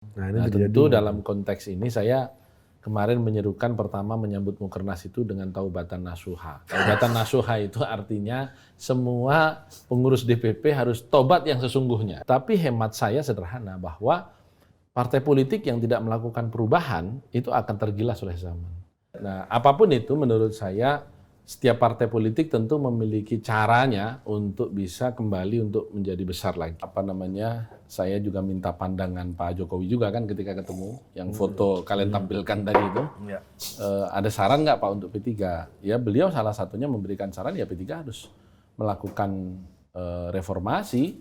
Nah, tentu dalam konteks ini saya kemarin menyerukan pertama menyambut Mukernas itu dengan taubatan nasuha. Taubatan nasuha itu artinya semua pengurus DPP harus tobat yang sesungguhnya. Tapi hemat saya sederhana bahwa partai politik yang tidak melakukan perubahan itu akan tergilas oleh zaman. Nah, apapun itu menurut saya setiap partai politik tentu memiliki caranya untuk bisa kembali untuk menjadi besar lagi. Saya juga minta pandangan Pak Jokowi juga kan ketika ketemu, yang foto kalian tampilkan tadi itu. Ada saran nggak Pak untuk P3? Ya beliau salah satunya memberikan saran ya P3 harus melakukan reformasi.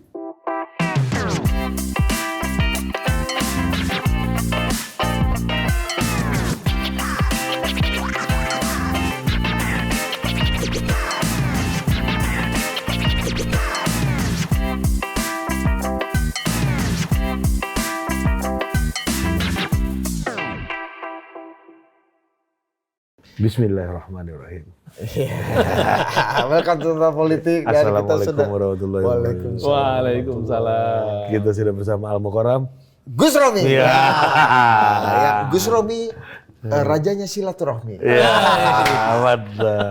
Bismillahirrahmanirrahim. Welcome to Politik. Assalamualaikum warahmatullahi wabarakatuh. Waalaikumsalam. Kita sudah bersama Al-Mukarram. Gus Romi. Ya. Gus Romi rajanya silaturahmi. Ya,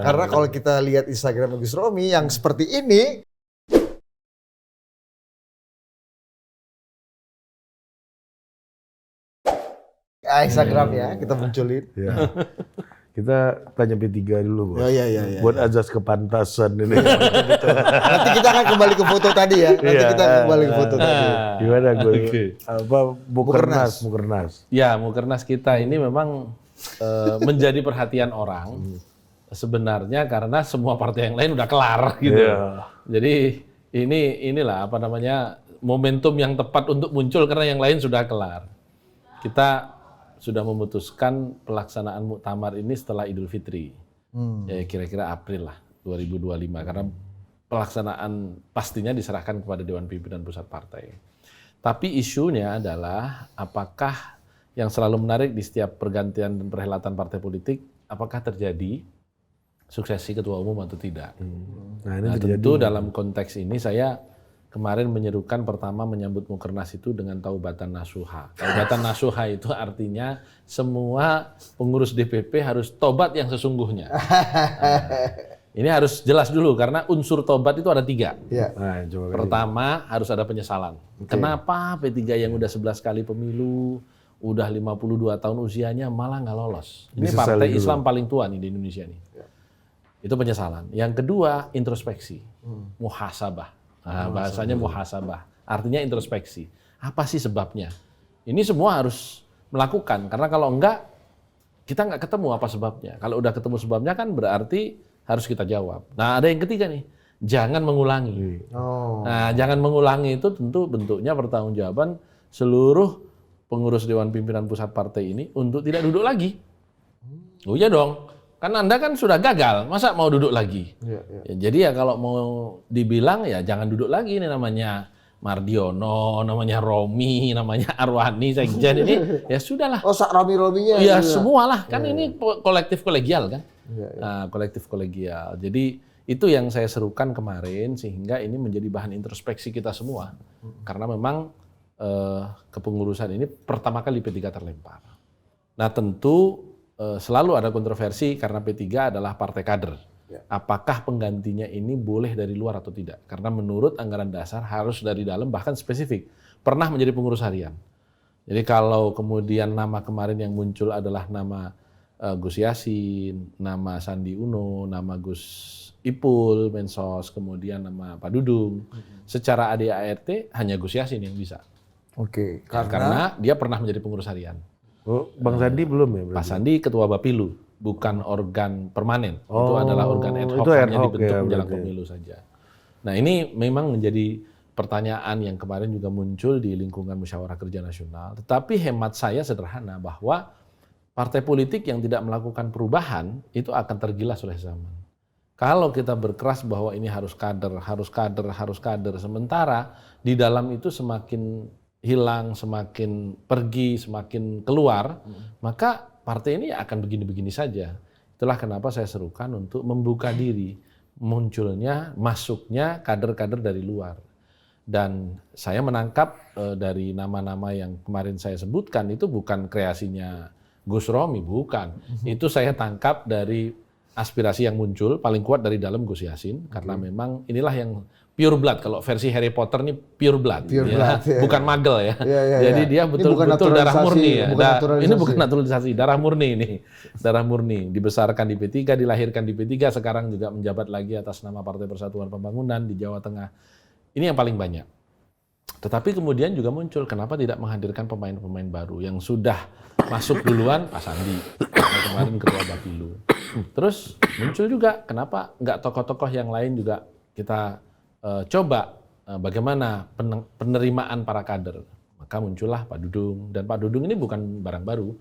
Karena kalau kita lihat Instagram Gus Romi yang seperti ini, Instagram ya kita munculin. Ya. Kita tanya P3 dulu, Bos. Ya. Buat azas kepantasan ini. Nanti kita akan kembali ke foto tadi ya. Gimana gue? Oke. Mukernas. Ya, Mukernas kita ini memang menjadi perhatian orang sebenarnya karena semua partai yang lain udah kelar gitu. Yeah. Jadi inilah momentum yang tepat untuk muncul karena yang lain sudah kelar. Kita sudah memutuskan pelaksanaan muktamar ini setelah Idul Fitri. Ya kira-kira April lah 2025 karena pelaksanaan pastinya diserahkan kepada Dewan Pimpinan Pusat Partai. Tapi isunya adalah apakah yang selalu menarik di setiap pergantian dan perhelatan partai politik, apakah terjadi suksesi ketua umum atau tidak. Nah, tentu dalam konteks ini saya kemarin menyerukan pertama menyambut Mukernas itu dengan taubatan nasuha. Taubatan nasuha itu artinya semua pengurus DPP harus tobat yang sesungguhnya. Ini harus jelas dulu karena unsur tobat itu ada 3. Ya. Nah, Pertama harus ada penyesalan. Kenapa P3 yang udah 11 kali pemilu, udah 52 tahun usianya malah nggak lolos. Ini partai Islam paling tua nih di Indonesia nih. Itu penyesalan. Yang kedua introspeksi, muhasabah. Nah, bahasanya muhasabah, artinya introspeksi. Apa sih sebabnya? Ini semua harus melakukan, karena kalau enggak, kita nggak ketemu apa sebabnya. Kalau udah ketemu sebabnya kan berarti harus kita jawab. Nah, ada yang ketiga nih, jangan mengulangi. Nah, jangan mengulangi itu tentu bentuknya pertanggungjawaban seluruh pengurus Dewan Pimpinan Pusat Partai ini untuk tidak duduk lagi. Oh iya dong. Kan Anda kan sudah gagal, masa mau duduk lagi? Ya, jadi ya kalau mau dibilang ya jangan duduk lagi, ini namanya Mardiono, namanya Romi, namanya Arwani, Sekjen ini ya sudahlah. Oh, sak Romi-Rominya. Ya semualah, kan ini kolektif kolegial kan? Nah, kolektif kolegial. Jadi itu yang saya serukan kemarin sehingga ini menjadi bahan introspeksi kita semua. Karena memang kepengurusan ini pertama kali P3 terlempar. Nah tentu selalu ada kontroversi karena P3 adalah partai kader. Apakah penggantinya ini boleh dari luar atau tidak? Karena menurut anggaran dasar harus dari dalam, bahkan spesifik. Pernah menjadi pengurus harian. Jadi kalau kemudian nama kemarin yang muncul adalah nama Gus Yassin, nama Sandi Uno, nama Gus Ipul, Mensos, kemudian nama Pak Dudung. Secara ADART hanya Gus Yassin yang bisa. Oke. Karena dia pernah menjadi pengurus harian. Oh, Bang Sandi belum ya? Pak Sandi ketua Bapilu, bukan organ permanen. Itu adalah organ ad hoc, itu hanya dibentuk ya, menjelang pemilu saja. Nah ini memang menjadi pertanyaan yang kemarin juga muncul di lingkungan Musyawarah Kerja Nasional. Tetapi hemat saya sederhana bahwa partai politik yang tidak melakukan perubahan itu akan tergilas oleh zaman. Kalau kita berkeras bahwa ini harus kader, sementara di dalam itu semakin hilang, semakin pergi, semakin keluar, maka partai ini akan begini-begini saja. Itulah kenapa saya serukan untuk membuka diri, masuknya kader-kader dari luar. Dan saya menangkap dari nama-nama yang kemarin saya sebutkan itu bukan kreasinya Gus Romi, bukan. Itu saya tangkap dari aspirasi yang muncul paling kuat dari dalam Gus Yassin, karena memang inilah yang pure blood. Kalau versi Harry Potter ini pure blood, bukan magel ya. Jadi dia betul-betul darah murni ya. Ini bukan naturalisasi, darah murni ini. Darah murni, dibesarkan di P3, dilahirkan di P3, sekarang juga menjabat lagi atas nama Partai Persatuan Pembangunan di Jawa Tengah. Ini yang paling banyak. Tetapi kemudian juga muncul, kenapa tidak menghadirkan pemain-pemain baru yang sudah masuk duluan, Pak Sandi, kemarin Ketua Bapilu. Terus muncul juga, kenapa nggak tokoh-tokoh yang lain juga kita coba bagaimana penerimaan para kader. Maka muncullah Pak Dudung. Dan Pak Dudung ini bukan barang baru.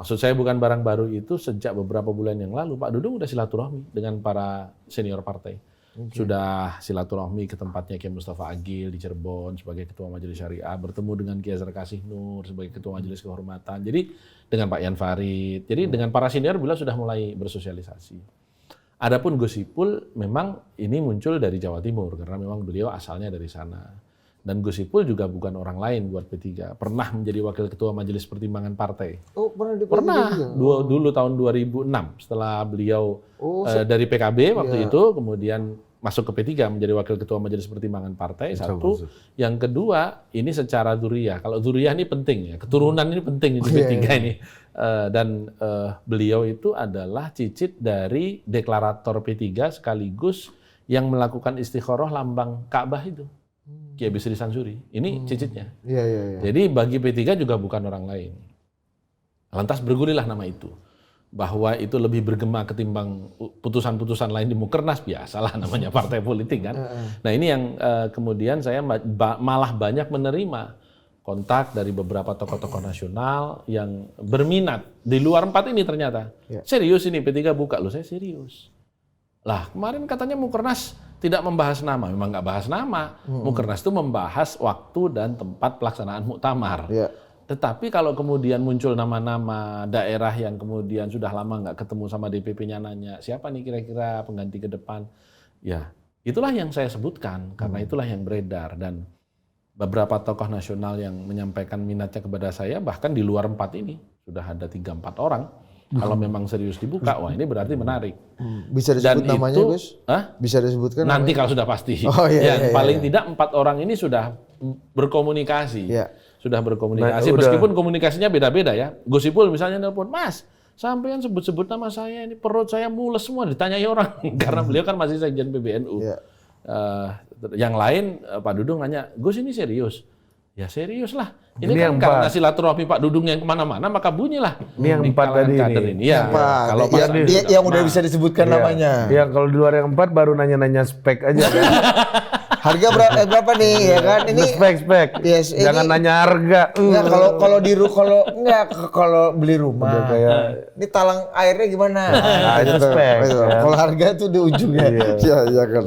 Maksud saya bukan barang baru itu sejak beberapa bulan yang lalu. Pak Dudung udah silaturahmi dengan para senior partai. Sudah silaturahmi ke tempatnya Kiai Mustafa Agil di Cirebon sebagai Ketua Majelis Syariah, bertemu dengan Kiai Azhar Kasih Nur sebagai Ketua Majelis Kehormatan. Jadi dengan Pak Yan Farid. Jadi dengan para senior beliau sudah mulai bersosialisasi. Adapun Gus Ipul memang ini muncul dari Jawa Timur karena memang beliau asalnya dari sana. Dan Gus Ipul juga bukan orang lain buat P3. Pernah menjadi Wakil Ketua Majelis Pertimbangan Partai. Oh, pernah di P3 Pernah. juga? Dulu tahun 2006 setelah beliau dari PKB waktu itu kemudian masuk ke P3 menjadi Wakil Ketua Majelis Pertimbangan Partai. Satu. Yang kedua, ini secara dzuriyah. Kalau dzuriyah ini penting ya. Keturunan ini penting di P3 ini. Dan beliau itu adalah cicit dari deklarator P3 sekaligus yang melakukan istikharah lambang Ka'bah itu. Kiai Bisri Sansuri. Ini cicitnya. Jadi bagi P3 juga bukan orang lain. Lantas bergulirlah nama itu. Bahwa itu lebih bergema ketimbang putusan-putusan lain di Mukernas, biasalah namanya partai politik kan. Nah ini yang kemudian saya malah banyak menerima kontak dari beberapa tokoh-tokoh nasional yang berminat di luar 4 ini ternyata. Serius ini P3 buka, loh saya serius. Lah kemarin katanya Mukernas tidak membahas nama, memang nggak bahas nama. Mukernas itu membahas waktu dan tempat pelaksanaan muktamar. Tetapi kalau kemudian muncul nama-nama daerah yang kemudian sudah lama nggak ketemu sama DPP-nya nanya, siapa nih kira-kira pengganti ke depan? Ya, itulah yang saya sebutkan, karena itulah yang beredar. Dan beberapa tokoh nasional yang menyampaikan minatnya kepada saya, bahkan di luar 4 ini, sudah ada 3-4 orang. Kalau memang serius dibuka, wah ini berarti menarik. Bisa disebut namanya, Gus? Bisa disebutkan nanti namanya? Kalau sudah pasti. Paling tidak 4 orang ini sudah berkomunikasi. Sudah berkomunikasi, meskipun komunikasinya beda-beda ya. Gus Ipul misalnya nelpon, Mas, sampean sebut-sebut nama saya, ini perut saya mules semua ditanyai orang. Karena beliau kan masih sekjen PBNU. Yang lain, Pak Dudung nanya, Gus ini serius? Ya serius lah. Ini kan karena silaturahmi Pak Dudung yang kemana-mana, maka bunyilah. Ini yang 4 tadi ini. Ya, kalau yang udah bisa disebutkan namanya. Ya kalau di luar yang 4 baru nanya-nanya spek aja kan. Harga berapa nih ya kan? Ini spek. Yes, jangan nanya harga. Enggak, kalau beli rumah. Ini talang airnya gimana? Itu spek. Kalau harga tuh di ujungnya. Iya kan.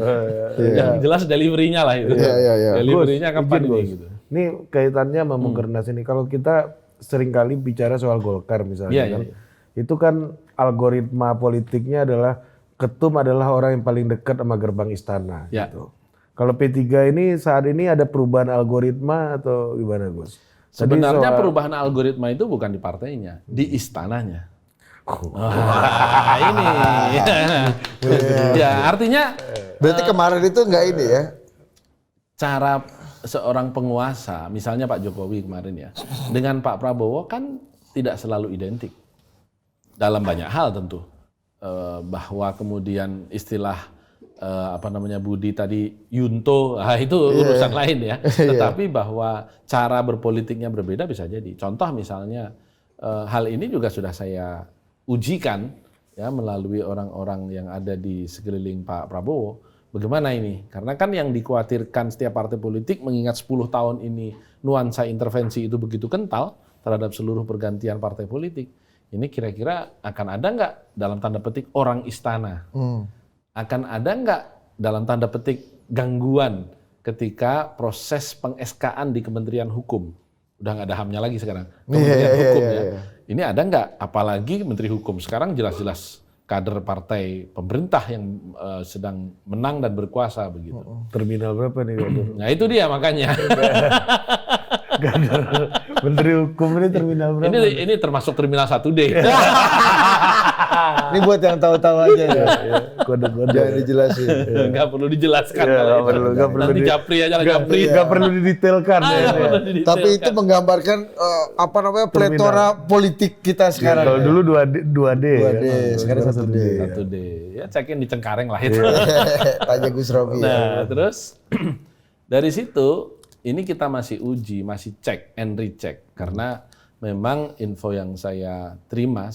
Yang jelas delivery-nya lah itu. Delivery-nya kapan ini gitu. Ini kaitannya sama Mukernas ini. Kalau kita seringkali bicara soal Golkar misalnya kan. Itu kan algoritma politiknya adalah ketum adalah orang yang paling dekat sama gerbang istana gitu. Kalau P3 ini saat ini ada perubahan algoritma atau gimana, Gus? Sebenarnya perubahan algoritma itu bukan di partainya, di istananya. Ini. Ya, artinya berarti kemarin itu enggak ini ya. Cara seorang penguasa, misalnya Pak Jokowi kemarin ya, dengan Pak Prabowo kan tidak selalu identik. Dalam banyak hal tentu. Bahwa kemudian istilah Budi tadi Yunto, itu urusan lain ya. Tetapi bahwa cara berpolitiknya berbeda bisa jadi. Contoh misalnya hal ini juga sudah saya ujikan ya melalui orang-orang yang ada di sekeliling Pak Prabowo. Bagaimana ini? Karena kan yang dikhawatirkan setiap partai politik mengingat 10 tahun ini nuansa intervensi itu begitu kental terhadap seluruh pergantian partai politik. Ini kira-kira akan ada nggak dalam tanda petik orang istana? Akan ada nggak dalam tanda petik gangguan ketika proses peng-SK-an di Kementerian Hukum? Udah nggak ada HAM-nya lagi sekarang. Kementerian Hukum ya. Ini ada nggak? Apalagi Menteri Hukum sekarang jelas-jelas kader partai pemerintah yang sedang menang dan berkuasa begitu. Terminal berapa nih kader? Nah itu dia makanya. Kader Menteri Hukum ini terminal berapa? Ini termasuk terminal 1D. Ini buat yang tahu-tahu aja ya. Kode-kode. Jangan dijelasin. Nggak perlu dijelaskan. Iya, kalau nggak itu. perlu Nanti Japri aja lah Japri. Nggak perlu didetailkan ya. Nggak perlu didetailkan. Tapi itu menggambarkan pletora politik kita sekarang. Kalau dulu 2D. 2D, sekarang 1D. 1D. Ya cekin di Cengkareng lah itu. Tanya Gus Romi. Nah, terus dari situ ini kita masih uji, masih cek and recheck karena memang info yang saya terima,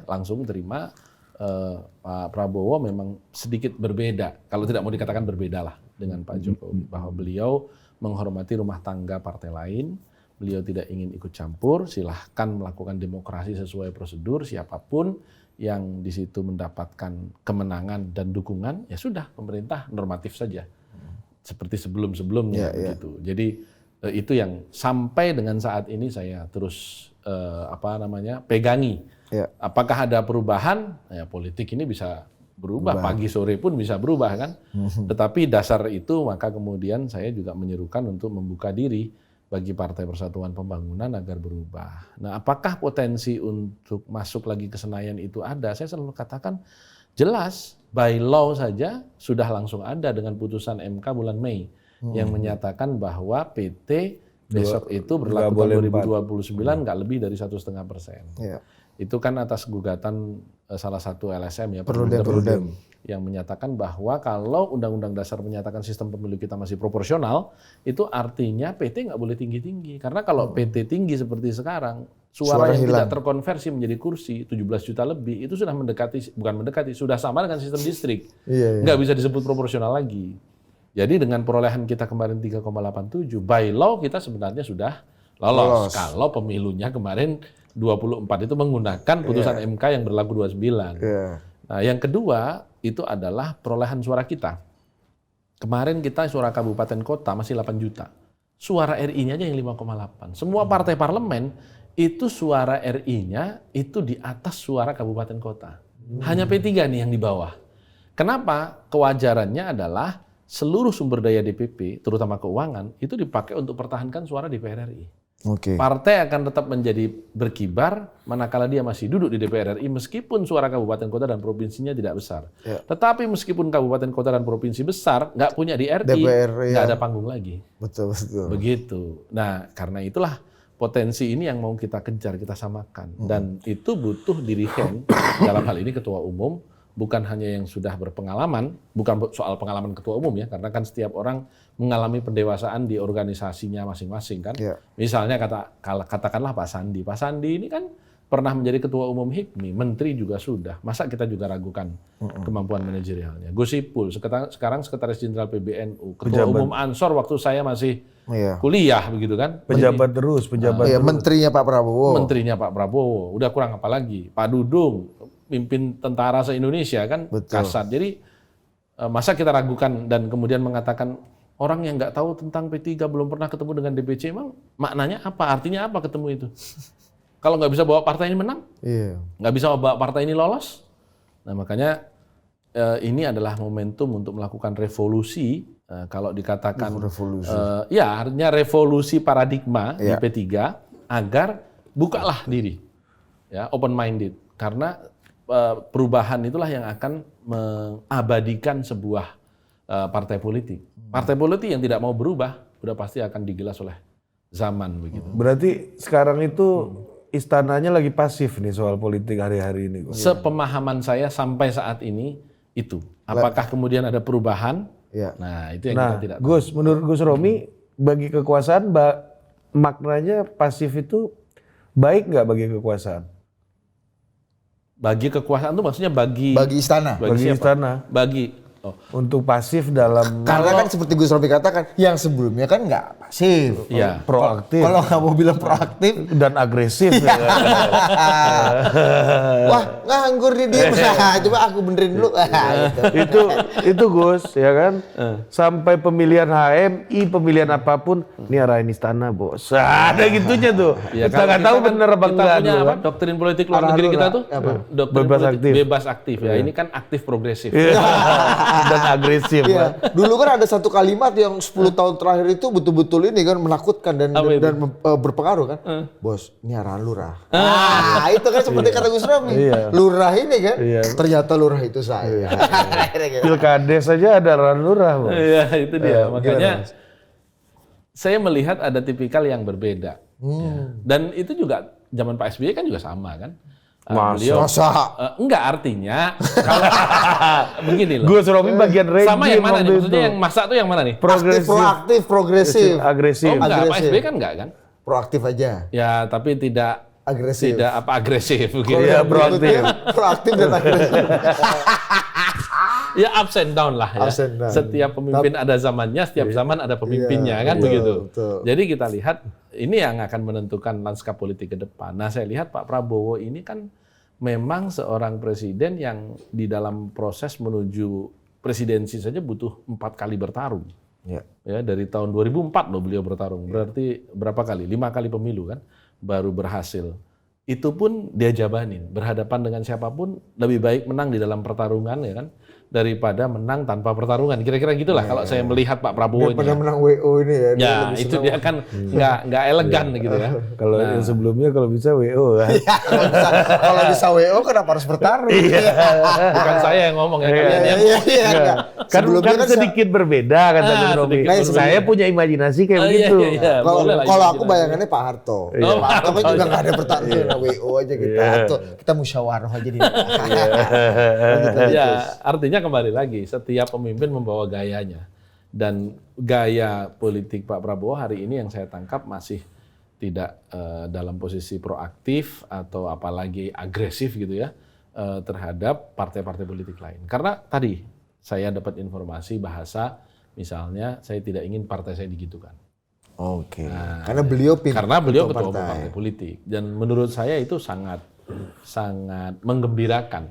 langsung terima Pak Prabowo memang sedikit berbeda. Kalau tidak mau dikatakan berbeda lah dengan Pak Jokowi, bahwa beliau menghormati rumah tangga partai lain, beliau tidak ingin ikut campur, silahkan melakukan demokrasi sesuai prosedur, siapapun yang di situ mendapatkan kemenangan dan dukungan, ya sudah pemerintah normatif saja. Seperti sebelum-sebelumnya begitu. Jadi itu yang sampai dengan saat ini saya terus pegangi. Ya. Apakah ada perubahan? Ya, politik ini bisa berubah, pagi sore pun bisa berubah kan. Tetapi dasar itu maka kemudian saya juga menyerukan untuk membuka diri bagi Partai Persatuan Pembangunan agar berubah. Nah, apakah potensi untuk masuk lagi ke Senayan itu ada? Saya selalu katakan jelas, by law saja sudah langsung ada dengan putusan MK bulan Mei yang menyatakan bahwa PT besok itu berlaku tahun 2029 nggak lebih dari 1,5%. Ya. Itu kan atas gugatan salah satu LSM ya, Perludem, yang menyatakan bahwa kalau Undang-Undang Dasar menyatakan sistem pemilu kita masih proporsional, itu artinya PT nggak boleh tinggi-tinggi. Karena kalau PT tinggi seperti sekarang, suara yang tidak terkonversi menjadi kursi 17 juta lebih, itu sudah sudah sama dengan sistem distrik. Nggak bisa disebut proporsional lagi. Jadi dengan perolehan kita kemarin 3,87, by law kita sebenarnya sudah lolos. Kalau pemilunya kemarin 24 itu menggunakan putusan MK yang berlaku 29. Nah, yang kedua itu adalah perolehan suara kita. Kemarin kita suara kabupaten kota masih 8 juta. Suara RI-nya aja yang 5,8. Semua partai parlemen itu suara RI-nya itu di atas suara kabupaten kota. Hanya P3 nih yang di bawah. Kenapa? Kewajarannya adalah seluruh sumber daya DPP, terutama keuangan, itu dipakai untuk pertahankan suara DPR RI. Partai akan tetap menjadi berkibar manakala dia masih duduk di DPR RI meskipun suara kabupaten kota dan provinsinya tidak besar. Tetapi meskipun kabupaten kota dan provinsi besar, nggak punya di RI, nggak ada panggung lagi. Betul. Begitu. Nah, karena itulah potensi ini yang mau kita kejar, kita samakan. Dan itu butuh dirigen, dalam hal ini ketua umum, bukan hanya yang sudah berpengalaman, bukan soal pengalaman ketua umum ya, karena kan setiap orang mengalami pendewasaan di organisasinya masing-masing kan. Misalnya katakanlah Pak Sandi. Pak Sandi ini kan pernah menjadi ketua umum HIPMI, menteri juga sudah. Masa kita juga ragukan kemampuan manajerialnya. Gus Ipul, sekarang sekretaris jenderal PBNU, ketua umum Ansor waktu saya masih kuliah begitu kan. Pejabat terus. Menterinya Pak Prabowo. Menterinya Pak Prabowo, udah kurang apa lagi. Pak Dudung, pimpin tentara se-Indonesia kan. Kasat. Jadi masa kita ragukan dan kemudian mengatakan orang yang nggak tahu tentang P3 belum pernah ketemu dengan DPC, emang maknanya apa? Artinya apa ketemu itu? Kalau nggak bisa bawa partai ini menang, nggak bisa bawa partai ini lolos. Nah makanya ini adalah momentum untuk melakukan revolusi. Kalau dikatakan artinya revolusi paradigma di P3 agar bukalah diri, ya open minded. Karena perubahan itulah yang akan mengabadikan sebuah partai politik. Partai politik yang tidak mau berubah, udah pasti akan digilas oleh zaman begitu. Berarti sekarang itu istananya lagi pasif nih soal politik hari-hari ini. Sepemahaman saya sampai saat ini itu. Apakah kemudian ada perubahan? Nah, itu yang kita tidak tahu. Gus, menurut Gus Romi, bagi kekuasaan maknanya pasif itu baik nggak bagi kekuasaan? Bagi kekuasaan itu maksudnya bagi istana. Bagi istana. Bagi untuk pasif dalam Karena kan seperti Gus Romi katakan, yang sebelumnya kan nggak pasif. Iya. proaktif Kalau nggak mau bilang proaktif, dan agresif. Ya kan? wah nganggur nih dia. Coba aku benerin dulu. Gitu. itu Gus, ya kan? Sampai pemilihan HMI, pemilihan apapun, ini arahin istana, Bos. Ada gitunya tuh. Ya, kita nggak tahu bener apa kita enggak punya dulu, apa, kan? doktrin politik luar negeri kita tuh doktrin Bebas politik aktif. bebas aktif ya. Ini kan aktif progresif. Dan agresif. Iya. Kan? Dulu kan ada satu kalimat yang 10 tahun terakhir itu betul-betul ini kan menakutkan dan berpengaruh kan. Bos, ini arahan lurah. Itu kan seperti kata Gus Romi. Iya. Lurah ini kan. Iya. Ternyata lurah itu saya. Pilkades saja ada arahan lurah, Bos. Iya, itu dia. Makanya Mas? saya melihat ada tipikal yang berbeda. Ya. Dan itu juga zaman Pak SBY kan juga sama kan. Masa? Enggak, artinya kalau begini loh. Gus Romi bagian rejim Sama yang mana nih? waktu Maksudnya itu. yang masa tuh yang mana nih? Aktif, proaktif, progresif. Agresif. Oh enggak, Pak Agresif. SBY kan enggak kan? Proaktif aja. Ya, tapi tidak Agresif. Tidak apa agresif gitu. Kalau Iya, yang berikutnya, proaktif. proaktif dan agresif. Ya ups and down lah ya. Ups and down. Setiap pemimpin ada zamannya, setiap zaman ada pemimpinnya kan betul, begitu. betul. Jadi kita lihat ini yang akan menentukan lanskap politik ke depan. Nah, saya lihat Pak Prabowo ini kan memang seorang presiden yang di dalam proses menuju presidensi saja butuh 4 kali bertarung. Ya. Ya, dari tahun 2004 loh beliau bertarung. Berarti berapa kali? 5 kali pemilu kan baru berhasil. Itu pun dia jabanin, berhadapan dengan siapapun lebih baik menang di dalam pertarungan ya kan daripada menang tanpa pertarungan. Kira-kira gitulah kalau saya melihat Pak Prabowo ini. Daripada menang WO ini ya. dia Ya, lebih itu senang. dia kan nggak elegan gitu ya. Kalau yang sebelumnya kalau bisa WO kan. Kalau bisa WO kenapa harus bertarung? Bukan saya yang ngomong ya kalian yang Iya. Kan, Sebelumnya kan sedikit berbeda kata Gus Romi. sedikit Saya punya imajinasi kayak Oh, iya, begitu. iya, iya. Boleh lah, Kalau aku imajinasi. bayangannya Pak Harto. Oh, Pak Harto kan Harto, juga iya. nggak ada pertarungan, WO aja kita. Kita musyawarah aja di. Ya, artinya kembali lagi, setiap pemimpin membawa gayanya. Dan gaya politik Pak Prabowo hari ini yang saya tangkap masih tidak dalam posisi proaktif atau apalagi agresif gitu ya terhadap partai-partai politik lain. Karena tadi saya dapat informasi bahasa misalnya saya tidak ingin partai saya digitukan. Oke. Karena beliau Karena beliau ketua umum partai politik dan menurut saya itu sangat menggembirakan,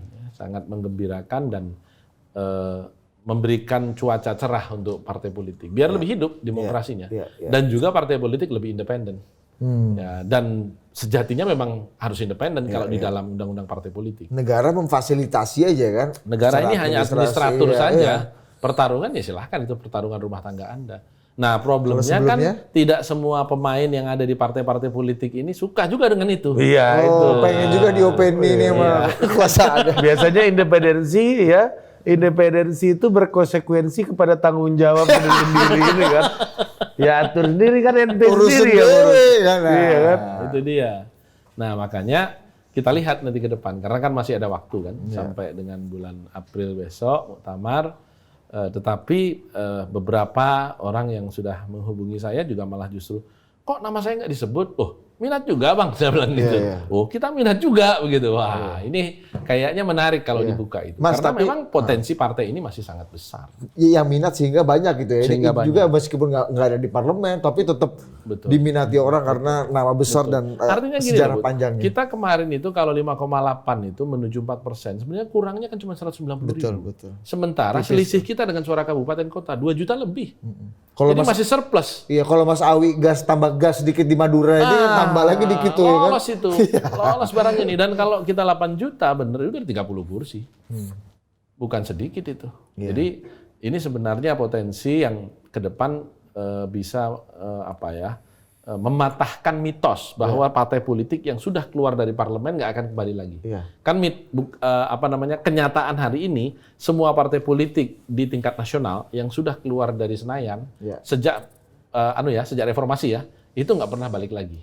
dan memberikan cuaca cerah untuk partai politik biar lebih hidup demokrasinya dan juga partai politik lebih independen. Ya, dan sejatinya memang harus independen kalau di dalam undang-undang partai politik. Negara memfasilitasi aja kan. Negara Secara ini hanya administrasi, administratur ya, saja. iya. Pertarungan ya silahkan itu pertarungan rumah tangga Anda. Nah problemnya Kalau kan sebelumnya? tidak semua pemain yang ada di partai-partai politik ini suka juga dengan itu. Iya, itu. Oh, pengen juga diopeni nih sama kekuasaan. Biasanya independensi itu berkonsekuensi kepada tanggung jawab diri sendiri ini kan. Ya atur sendiri kan ente Urus sendiri ya. sendiri kan. Iya kan. Itu dia. Nah makanya kita lihat nanti ke depan karena kan masih ada waktu kan sampai dengan bulan April besok muktamar. Tetapi beberapa orang yang sudah menghubungi saya juga malah justru kok nama saya nggak disebut? Oh minat juga bang, saya bilang gitu. Oh kita minat juga begitu. Wah ini kayaknya menarik kalau dibuka itu. Mas, Karena tapi- memang potensi partai ini masih sangat besar. Yang minat sehingga banyak gitu ya. Sehingga Ini juga meskipun nggak ada di parlemen, tapi tetap Betul. diminati orang karena nama besar dan Artinya gini sejarah loh, Bu, panjangnya. kita kemarin itu kalau 5,8 itu menuju 4%, sebenarnya kurangnya kan cuma 190 Betul, ribu. betul. Sementara selisih kita dengan suara kabupaten kota 2 juta lebih. Kalau Jadi Mas- masih surplus. Iya, kalau Mas Awi tambah gas sedikit di Madura ini tambah lagi dikit tuh ya kan. Lolos itu, lolos barang ini. Dan kalau kita 8 juta bener itu 30 kursi. Bukan sedikit itu. Jadi ini sebenarnya potensi yang ke depan bisa mematahkan mitos bahwa partai politik yang sudah keluar dari parlemen nggak akan kembali lagi. Iya. Kan kenyataan hari ini semua partai politik di tingkat nasional yang sudah keluar dari Senayan Iya. sejak sejak reformasi ya itu nggak pernah balik lagi.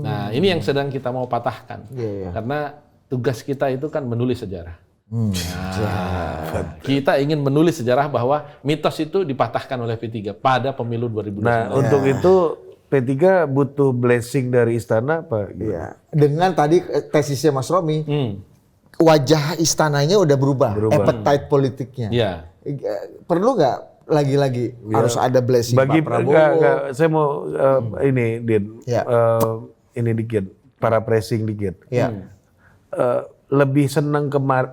Nah ini yang sedang kita mau patahkan Iya. karena tugas kita itu kan menulis sejarah. Kita ingin menulis sejarah bahwa mitos itu dipatahkan oleh P3 pada pemilu 2019. Nah untuk itu P3 butuh blessing dari istana apa? Iya. Dengan tadi tesisnya Mas Romi, wajah istananya udah berubah. Appetite politiknya. Iya. Perlu nggak lagi-lagi harus ada blessing Pak Prabowo? Saya mau ini Din, Ya. ini dikit, paraphrasing dikit. Ya. Lebih senang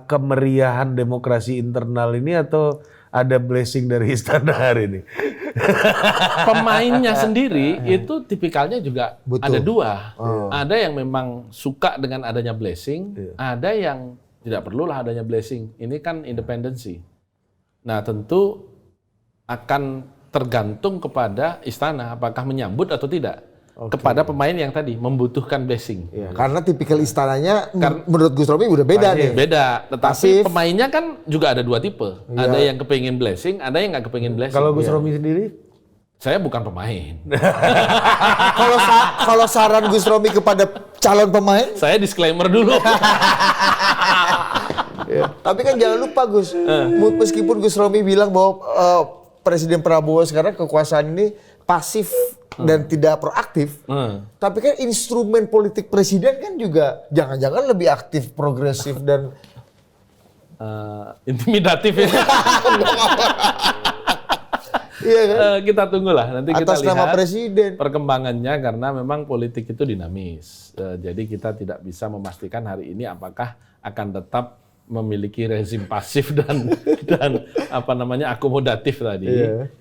kemeriahan demokrasi internal ini atau ada blessing dari istana hari ini? Pemainnya sendiri itu tipikalnya juga ada dua. Oh. Ada yang memang suka dengan adanya blessing, ada yang tidak perlulah adanya blessing. Ini kan independensi. Nah tentu akan tergantung kepada istana apakah menyambut atau tidak. Kepada pemain yang tadi membutuhkan blessing. Ya, karena tipikal istananya menurut Gus Romi udah beda nih. Beda, tetapi pemainnya kan juga ada dua tipe. Ada yang kepingin blessing, ada yang nggak kepingin blessing. Kalau Gus Romi sendiri? Saya bukan pemain. Kalau saran Gus Romi kepada calon pemain? Saya disclaimer dulu. Ya. Tapi kan jangan lupa Gus, meskipun Gus Romi bilang bahwa Presiden Prabowo sekarang kekuasaan ini pasif dan tidak proaktif, tapi kan instrumen politik presiden kan juga jangan-jangan lebih aktif, progresif dan intimidatif ya. Iya kan? Kita tunggulah nanti kita atas lihat nama presiden perkembangannya karena memang politik itu dinamis. Jadi kita tidak bisa memastikan hari ini apakah akan tetap memiliki rezim pasif dan akomodatif tadi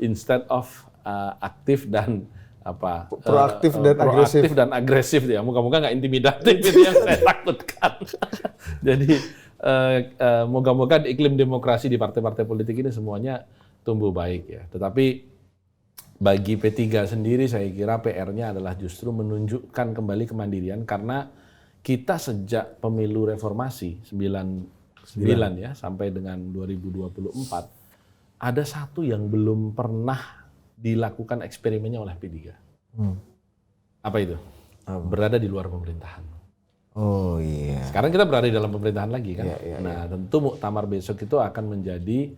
instead of aktif dan proaktif dan agresif ya. Moga-moga nggak intimidatif itu yang saya takutkan. Jadi moga-moga di iklim demokrasi di partai-partai politik ini semuanya tumbuh baik ya. Tetapi bagi P3 sendiri saya kira PR-nya adalah justru menunjukkan kembali kemandirian karena kita sejak pemilu reformasi 99 ya sampai dengan 2024 ada satu yang belum pernah dilakukan eksperimennya oleh P3. Apa itu? Berada di luar pemerintahan. Oh iya. Sekarang kita berada di dalam pemerintahan lagi kan. Nah tentu muktamar besok itu akan menjadi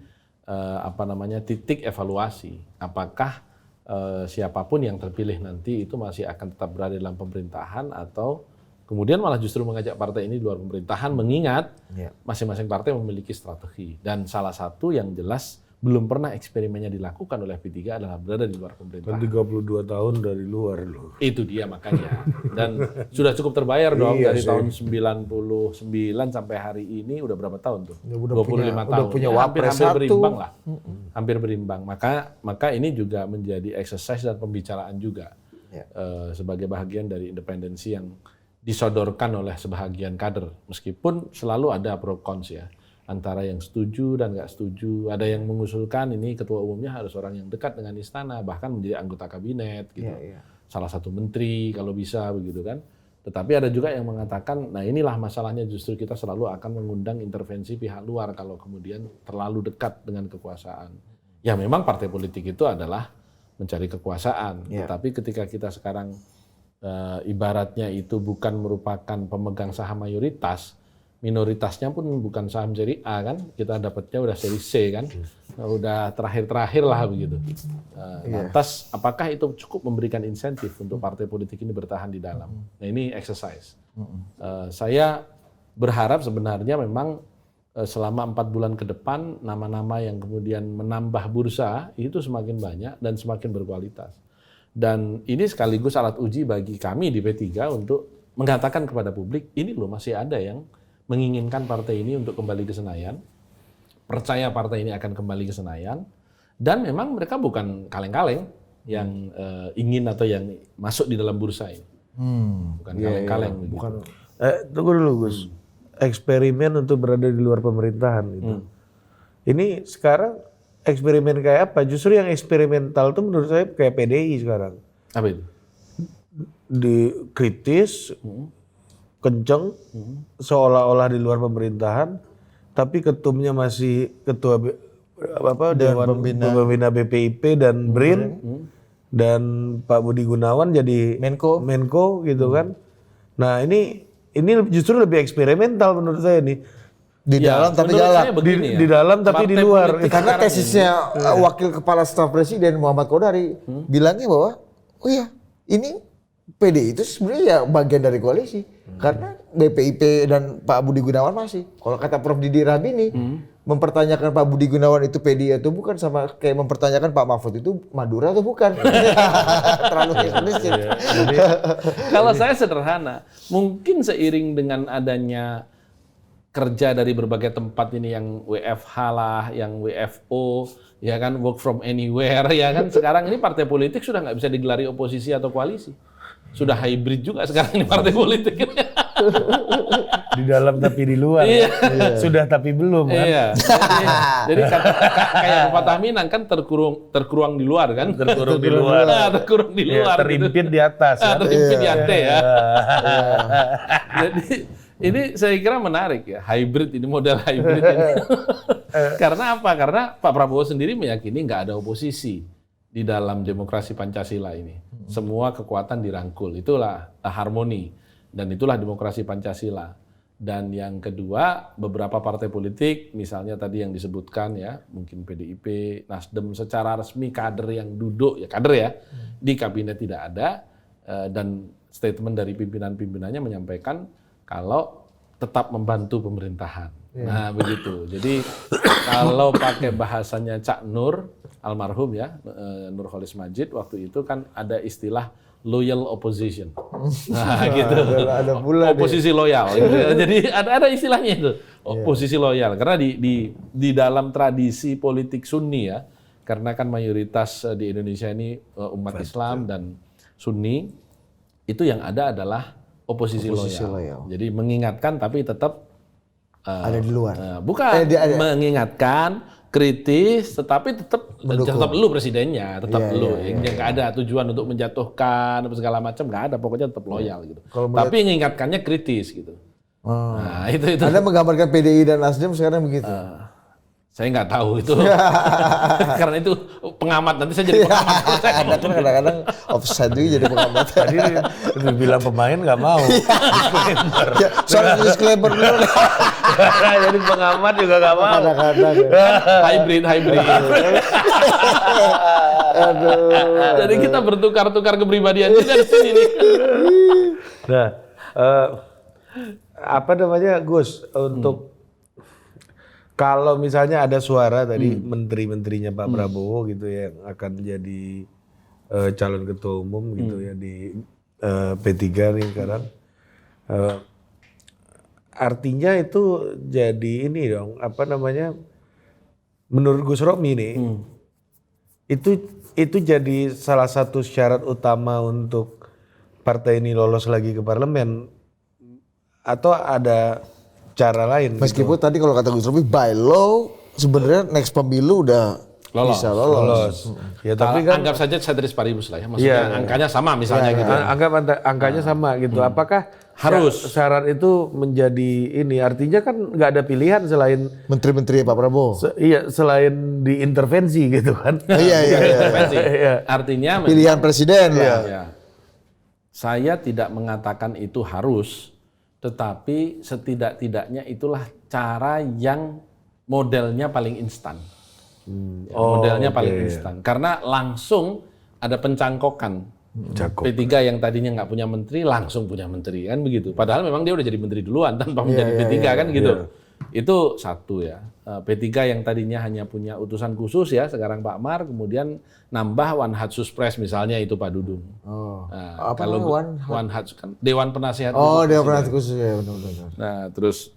titik evaluasi. Apakah siapapun yang terpilih nanti itu masih akan tetap berada dalam pemerintahan atau kemudian malah justru mengajak partai ini di luar pemerintahan mengingat masing-masing partai memiliki strategi. Dan salah satu yang jelas belum pernah eksperimennya dilakukan oleh P3 adalah berada di luar pemerintahan. 32 tahun dari luar loh. Itu dia makanya. Dan sudah cukup terbayar dong dari tahun 99 sampai hari ini udah berapa tahun tuh? Ya, 25 tahun. Udah punya wapres hampir berimbang lah. Hampir berimbang. Maka ini juga menjadi exercise dan pembicaraan juga. Sebagai bahagian dari independensi yang disodorkan oleh sebahagian kader. Meskipun selalu ada pro cons ya. Antara yang setuju dan nggak setuju. Ada yang mengusulkan ini ketua umumnya harus orang yang dekat dengan istana, bahkan menjadi anggota kabinet gitu. Salah satu menteri kalau bisa begitu kan. Tetapi ada juga yang mengatakan, nah inilah masalahnya justru kita selalu akan mengundang intervensi pihak luar kalau kemudian terlalu dekat dengan kekuasaan. Ya memang partai politik itu adalah mencari kekuasaan. Tetapi ketika kita sekarang ibaratnya itu bukan merupakan pemegang saham mayoritas, minoritasnya pun bukan saham seri A kan, kita dapatnya udah seri C kan, udah terakhir-terakhir lah begitu. Lantas apakah itu cukup memberikan insentif untuk partai politik ini bertahan di dalam? Nah ini exercise. Saya berharap sebenarnya memang selama 4 bulan ke depan nama-nama yang kemudian menambah bursa itu semakin banyak dan semakin berkualitas. Dan ini sekaligus alat uji bagi kami di P3 untuk mengatakan kepada publik, ini loh masih ada yang menginginkan partai ini untuk kembali ke Senayan, percaya partai ini akan kembali ke Senayan, dan memang mereka bukan kaleng-kaleng yang ingin atau yang masuk di dalam bursa ini. Bukan kaleng-kaleng. Bukan. Tunggu dulu Gus, eksperimen untuk berada di luar pemerintahan itu. Ini sekarang eksperimen kayak apa? Justru yang eksperimental itu menurut saya kayak PDI sekarang. Apa itu? Dikritis, kenceng, seolah-olah di luar pemerintahan, tapi ketumnya masih ketua Dewan Pembina BPIP dan BRIN, dan Pak Budi Gunawan jadi Menko gitu kan. Nah ini justru lebih eksperimental menurut saya nih. Di dalam tapi galak. Di dalam tapi di luar. Karena tesisnya Wakil Kepala Staf Presiden Muhammad Kodari bilangnya bahwa, oh ya ini PDI itu sebenarnya ya bagian dari koalisi. Karena BPIP dan Pak Budi Gunawan masih. Kalau kata Prof. Didi Rabini, mempertanyakan Pak Budi Gunawan itu PDI atau bukan sama kayak mempertanyakan Pak Mahfud itu Madura atau bukan. Terlalu miskin. Kalau saya sederhana, mungkin seiring dengan adanya kerja dari berbagai tempat ini yang WFH lah, yang WFO, ya kan, work from anywhere, ya kan. Sekarang ini partai politik sudah nggak bisa digelari oposisi atau koalisi. Sudah hybrid juga sekarang ini partai politik. Di dalam tapi di luar. Iya. Sudah tapi belum kan. Iya. Jadi kayak pepatah Minang kan terkurung di luar kan. Terkurung di luar. Terkurung di luar. Terimpit di atas. Terimpit di atas ya. Jadi ini saya kira menarik ya, hybrid ini, model hybrid ini. Karena apa? Karena Pak Prabowo sendiri meyakini nggak ada oposisi di dalam demokrasi Pancasila ini. Semua kekuatan dirangkul, itulah harmoni. Dan itulah demokrasi Pancasila. Dan yang kedua, beberapa partai politik, misalnya tadi yang disebutkan ya, mungkin PDIP, Nasdem secara resmi kader yang duduk, ya kader ya, di kabinet tidak ada, dan statement dari pimpinan-pimpinannya menyampaikan kalau tetap membantu pemerintahan. Nah begitu. Jadi kalau pakai bahasanya Cak Nur, almarhum ya, Nurholis Majid, waktu itu kan ada istilah loyal opposition. Nah gitu. Ada pula oposisi loyal. Gitu. Jadi ada istilahnya itu, oposisi loyal. Karena di dalam tradisi politik Sunni ya, karena kan mayoritas di Indonesia ini umat Islam dan Sunni, itu yang ada adalah oposisi loyal. Jadi mengingatkan tapi tetap ada di luar. Bukan mengingatkan, kritis, tetapi tetap lu presidennya, tetap lu. Yang nggak ada tujuan untuk menjatuhkan segala macam, nggak ada. Pokoknya tetap loyal gitu. Tapi mengingatkannya kritis gitu. Nah, itu. Anda menggambarkan PDI dan Nasdem sekarang begitu. Saya nggak tahu itu, karena itu pengamat, nanti saya jadi pengamat. Anda kan kadang-kadang offside juga jadi pengamat. Tadi bilang pemain nggak mau. Soal disclaimer dulu. Jadi pengamat juga nggak mau. Kadang-kadang. Hybrid. Jadi kita bertukar-tukar kepribadian juga di sini nih. Nah, apa namanya Gus, untuk kalau misalnya ada suara tadi menteri-menterinya Pak Prabowo gitu ya, yang akan jadi calon ketua umum gitu ya di P3 nih sekarang, artinya itu jadi ini dong, apa namanya, menurut Gus Romi nih, itu jadi salah satu syarat utama untuk partai ini lolos lagi ke parlemen, atau ada cara lain? Meskipun tadi kalau kata Gus Romi by law sebenarnya next pemilu udah bisa lolos. Ya tapi kan anggap saja ceteris paribus lah ya. Maksudnya angkanya sama misalnya gitu. Anggap angkanya sama gitu. Apakah harus syarat itu menjadi ini? Artinya kan nggak ada pilihan selain menteri-menteri Pak Prabowo. Selain diintervensi gitu kan. Iya. Intervensi. Artinya pilihan presiden lah. Ya. Saya tidak mengatakan itu harus, tetapi setidak-tidaknya itulah cara yang modelnya paling instan. Modelnya paling instan. Karena langsung ada pencangkokan. P3 yang tadinya nggak punya menteri, langsung punya menteri. Kan begitu. Padahal memang dia udah jadi menteri duluan tanpa menjadi P3 kan gitu. Itu satu ya. P3 yang tadinya hanya punya utusan khusus ya, sekarang Pak Mar, kemudian nambah Wanhatsus Press misalnya itu Pak Dudung. Nah, apa kalau Wanhatsus kan Dewan Penasehat. Dewan Penasehat khusus ya benar-benar. Nah, terus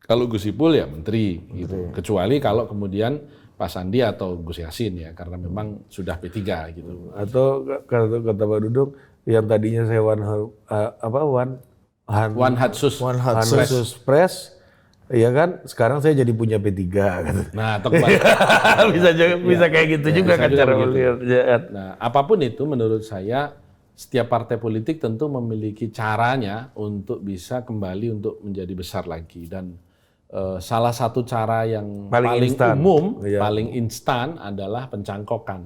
kalau Gus Ipul ya menteri gitu. Kecuali kalau kemudian Pak Sandi atau Gus Yassin ya, karena memang sudah P3 gitu. Atau kata Pak Dudung yang tadinya saya Wanhatsus Press, iya kan, sekarang saya jadi punya P3 gitu. Nah, tepat. bisa kayak gitu juga kan cara melihat. Nah, apapun itu menurut saya setiap partai politik tentu memiliki caranya untuk bisa kembali untuk menjadi besar lagi, dan salah satu cara yang paling umum, paling instan adalah pencangkokan.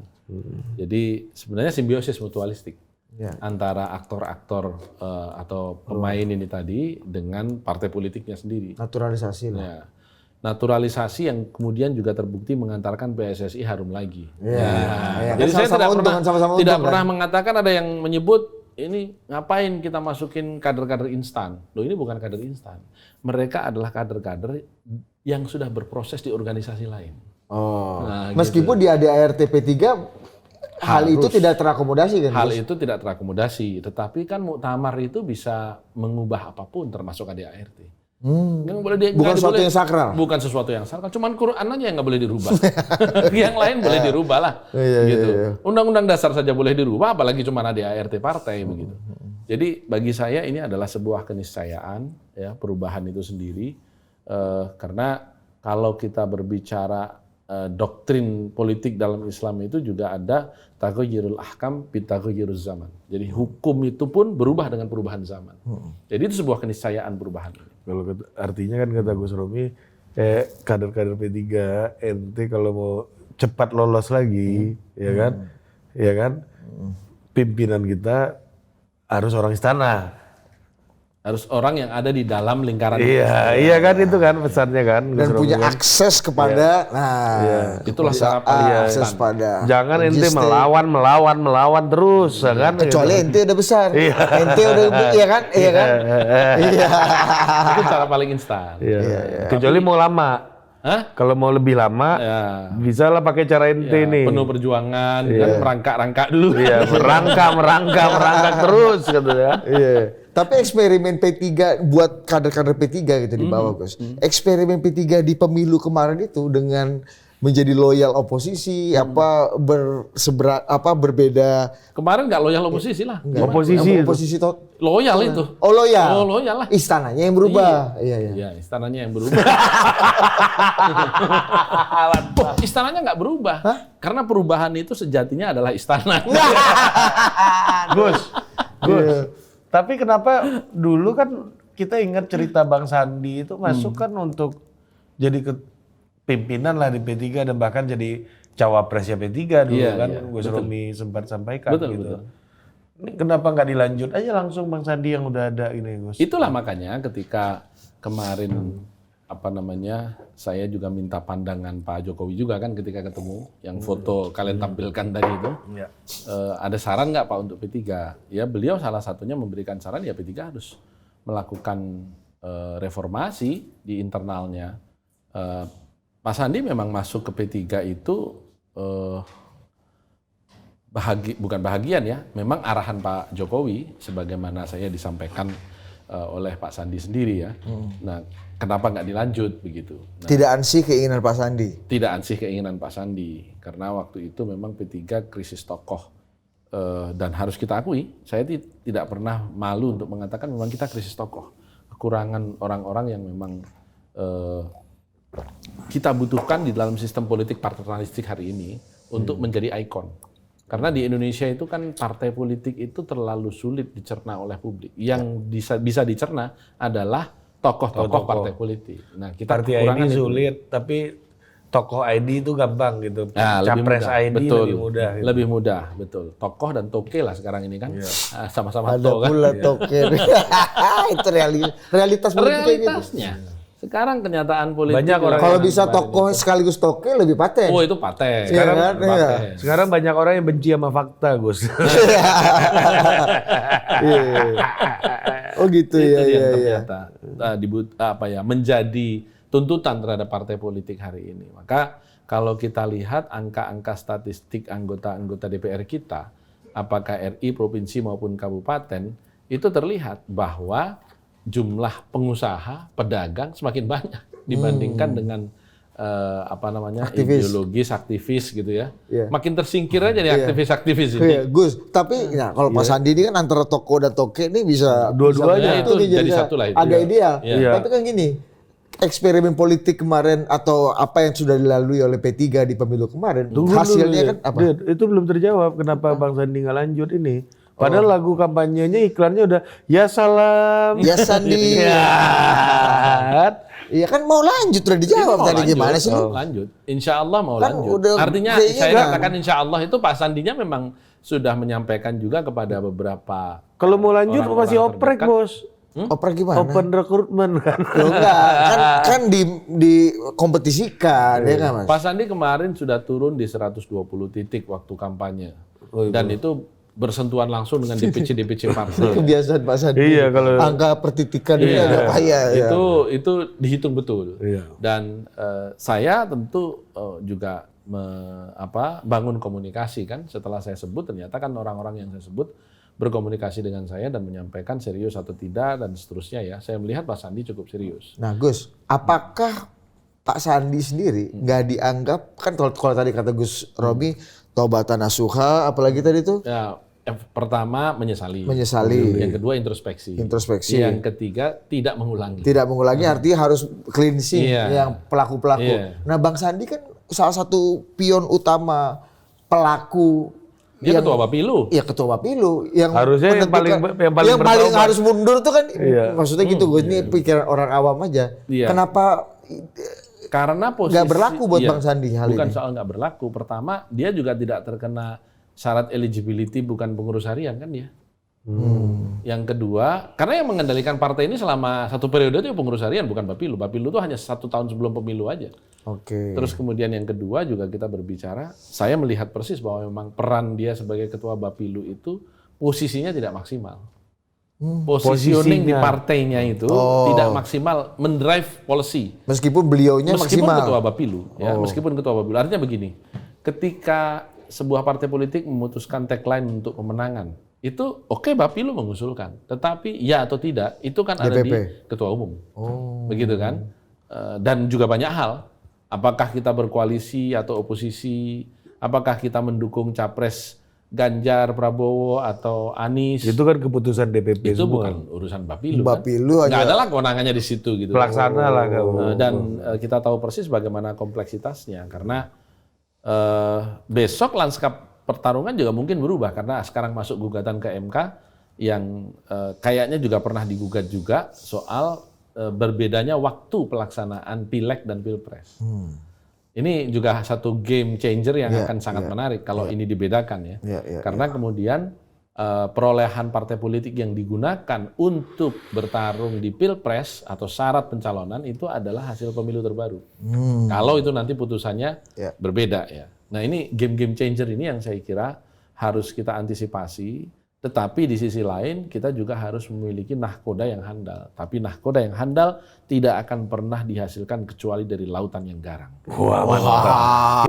Jadi sebenarnya simbiosis mutualistik antara aktor-aktor atau pemain ini tadi dengan partai politiknya sendiri. Naturalisasi lah. Ya. Naturalisasi yang kemudian juga terbukti mengantarkan PSSI harum lagi. Jadi jadi saya tidak pernah mengatakan, ada yang menyebut ini ngapain kita masukin kader-kader instan? Loh ini bukan kader instan. Mereka adalah kader-kader yang sudah berproses di organisasi lain. Nah, meskipun di ADART P3 hal itu tidak terakomodasi kan? Hal itu tidak terakomodasi, tetapi kan muktamar itu bisa mengubah apapun termasuk ADART. Bukan sesuatu yang sakral. Bukan sesuatu yang sakral, cuman Quran aja yang nggak boleh dirubah. Yang lain boleh dirubah lah. Gitu. Undang-undang dasar saja boleh dirubah, apalagi cuma ADART partai begitu. Jadi bagi saya ini adalah sebuah keniscayaan, ya perubahan itu sendiri. Karena kalau kita berbicara doktrin politik dalam Islam itu juga ada taghayyurul ahkam bi taghayyuruz zaman. Jadi hukum itu pun berubah dengan perubahan zaman. Jadi itu sebuah keniscayaan perubahan. Kalau artinya kan kata Gus Romi, kader-kader P3 ente kalau mau cepat lolos lagi, ya kan, pimpinan kita harus orang istana. Harus orang yang ada di dalam lingkaran. Iya kan itu kan pesannya kan. Dan punya akses kepada, itulah sarapan. Akses pada. Jangan ente melawan terus, kan? Kecuali ente udah besar, ente udah, iya kan? Iya. Itu cara paling instan. Kecuali mau lama. Kalau mau lebih lama, bisa lah pakai cara ente nih. Penuh perjuangan, kan merangkak-rangkak dulu. Iya, merangkak terus gitu ya. Iya. Tapi eksperimen P3 buat kader-kader P3 gitu di bawah, Gus. Eksperimen P3 di pemilu kemarin itu dengan menjadi loyal oposisi, berbeda. Kemarin nggak loyal oposisi lah. Oposisi loyal itu. Oh loyal. Oh loyal lah. Istananya yang berubah. Iya, istananya yang berubah. Istananya nggak berubah. Karena perubahan itu sejatinya adalah istana. Gus. Tapi kenapa dulu kan kita ingat cerita Bang Sandi itu masuk kan untuk jadi pimpinan lah di P3 dan bahkan jadi cawapresnya P3 dulu Gus Romi sempat sampaikan gitu. Ini kenapa nggak dilanjut aja langsung Bang Sandi yang udah ada ini Gus? Itulah makanya ketika kemarin saya juga minta pandangan Pak Jokowi juga kan ketika ketemu yang foto kalian tampilkan tadi itu. Ada saran nggak Pak untuk P3? Ya beliau salah satunya memberikan saran ya P3 harus melakukan reformasi di internalnya. Pak Sandi memang masuk ke P3 itu bukan bahagian ya, memang arahan Pak Jokowi sebagaimana saya disampaikan oleh Pak Sandi sendiri ya. Nah, kenapa nggak dilanjut begitu? Nah, tidak ansih keinginan Pak Sandi. Tidak ansih keinginan Pak Sandi karena waktu itu memang P3 krisis tokoh dan harus kita akui, saya tidak pernah malu untuk mengatakan memang kita krisis tokoh. Kekurangan orang-orang yang memang kita butuhkan di dalam sistem politik paternalistik hari ini untuk menjadi ikon. Karena di Indonesia itu kan partai politik itu terlalu sulit dicerna oleh publik. Yang bisa dicerna adalah tokoh-tokoh partai politik. Nah, kita partai ID sulit, tapi tokoh ID itu gampang gitu. Capres ID betul. lebih mudah. Gitu. Lebih mudah, betul. Tokoh dan toke lah sekarang ini kan. Sama-sama ada kan. pula toke. Itu realitas realitasnya. Gitu. Sekarang kenyataan politik. Banyak orang kalau bisa tokoh sekaligus toke lebih paten. Oh itu paten. Sekarang banyak orang yang benci sama fakta, Gus. Oh gitu ya. Ternyata menjadi tuntutan terhadap partai politik hari ini. Maka kalau kita lihat angka-angka statistik anggota-anggota DPR kita, apakah RI, provinsi maupun kabupaten, itu terlihat bahwa jumlah pengusaha, pedagang semakin banyak dibandingkan dengan ideologis, aktivis gitu ya. Makin tersingkir aja nih aktivis-aktivis ini. Gus, tapi kalau Pak Sandi ini kan antara toko dan toke ini bisa dua-duanya itu jadi satu lah itu. Agak ideal. Tapi kan gini, eksperimen politik kemarin atau apa yang sudah dilalui oleh P3 di pemilu kemarin, hasilnya kan apa? Itu belum terjawab kenapa Bang Sandi nggak lanjut ini. Padahal lagu kampanyenya iklannya udah ya salam. Ya Sandi. Iya kan mau lanjut udah dijawab tadi gimana sih lu? Lanjut. Insya Allah mau kan lanjut. Artinya saya katakan insya Allah itu Pak Sandinya memang sudah menyampaikan juga kepada beberapa. Kalau mau lanjut masih oprek Bos. Oprek gimana? Open recruitment kan. Enggak, kan dikompetisikan ya kan Mas? Pak Sandi kemarin sudah turun di 120 titik waktu kampanye. Dan itu bersentuhan langsung dengan DPC partai. Kebiasaan Pak Sandi. Iya, kalau angka pertitikan ini agak payah. Ya. Itu dihitung betul. Iya. Dan saya tentu juga bangun komunikasi kan. Setelah saya sebut, ternyata kan orang-orang yang saya sebut berkomunikasi dengan saya dan menyampaikan serius atau tidak dan seterusnya ya. Saya melihat Pak Sandi cukup serius. Nah Gus, apakah Pak Sandi sendiri nggak dianggap, kan kalau tadi kata Gus Romi, taubatan nasuha, apalagi tadi itu? Ya, pertama menyesali. Yang kedua introspeksi. Yang ketiga tidak mengulangi. Tidak mengulangi artinya harus cleansing yang pelaku-pelaku. Nah Bang Sandi kan salah satu pion utama pelaku. Dia ketua Bapilu. Iya ketua Bapilu. Yang harusnya yang paling harus mundur tuh kan, maksudnya gitu Gus, ini pikiran orang awam aja. Kenapa? Karena posisi nggak berlaku buat Bang Sandi hal bukan ini. soal nggak berlaku. Pertama, dia juga tidak terkena syarat eligibility bukan pengurus harian kan dia. Yang kedua, karena yang mengendalikan partai ini selama 1 periode itu pengurus harian bukan Bapilu. Bapilu itu hanya 1 tahun sebelum pemilu aja. Oke. Terus kemudian yang kedua juga kita berbicara, saya melihat persis bahwa memang peran dia sebagai ketua Bapilu itu posisinya tidak maksimal. Positioning di partainya itu tidak maksimal mendrive policy. Meskipun beliaunya maksimal. Meskipun ketua Bapilu, ya, meskipun ketua Bapilu. Artinya begini, ketika sebuah partai politik memutuskan tagline untuk pemenangan, itu oke Bapilu mengusulkan, tetapi ya atau tidak itu kan ada di ketua umum, begitu kan? Dan juga banyak hal. Apakah kita berkoalisi atau oposisi? Apakah kita mendukung capres Ganjar, Prabowo, atau Anies? itu kan keputusan DPP itu semua. bukan urusan Bapilu. Bapilu kan? Nggak ada lah kewenangannya di situ gitu. Pelaksana lah kamu. Dan kita tahu persis bagaimana kompleksitasnya karena besok lanskap pertarungan juga mungkin berubah karena sekarang masuk gugatan ke MK yang kayaknya juga pernah digugat juga soal berbedanya waktu pelaksanaan Pileg dan Pilpres. Ini juga satu game changer yang akan sangat menarik kalau ini dibedakan ya. Karena kemudian perolehan partai politik yang digunakan untuk bertarung di Pilpres atau syarat pencalonan itu adalah hasil pemilu terbaru. Kalau itu nanti putusannya berbeda ya. Nah ini game changer ini yang saya kira harus kita antisipasi. Tetapi di sisi lain kita juga harus memiliki nahkoda yang handal. Tapi nahkoda yang handal tidak akan pernah dihasilkan kecuali dari lautan yang garang. Wah, mantap.